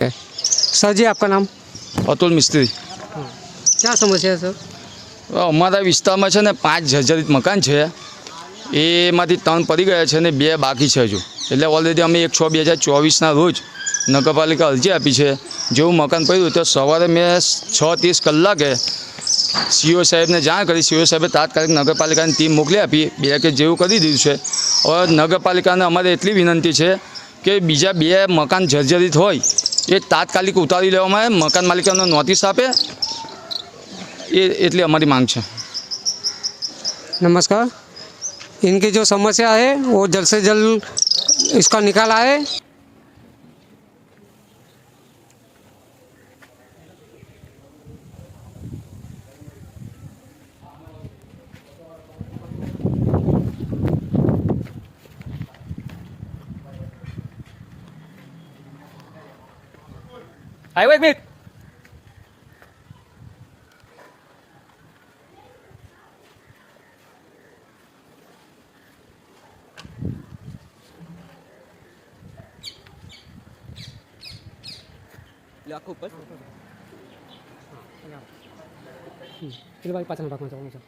Sir जी, आपका नाम? अतुल मिस्त्री। क्या समस्या है सर? અમારા વિસ્તારમાં છે ને 5 જર્જરિત મકાન છે, એમાંથી 3 પડી ગયા છે ને 2 બાકી છે હજુ. એટલે ઓલરેડી અમે 1/6/2024ના રોજ નગરપાલિકા અરજી આપી છે. જેવું મકાન પડ્યું તો સવારે મેં 6:30 કલાકે સીઓ સાહેબને જાણ કરી. સીઓ સાહેબે તાત્કાલિક નગરપાલિકાની ટીમ મોકલી આપી. 2 કે જેવું કરી દીધું છે. હવે નગરપાલિકાને અમારે એટલી વિનંતી છે કે બીજા 2 મકાન જર્જરિત હોય એ તાત્કાલિક ઉતારી લેવામાં આવે, મકાન માલિકોને નોટિસ આપે, એટલી हमारी मांग है। नमस्कार। इनकी जो समस्या है वो जल्द से जल्द इसका निकाल आए। आयो एक मिनट। આખું ઉપર પેલી બાજુ પાછળના ભાગમાં જવાનું છે.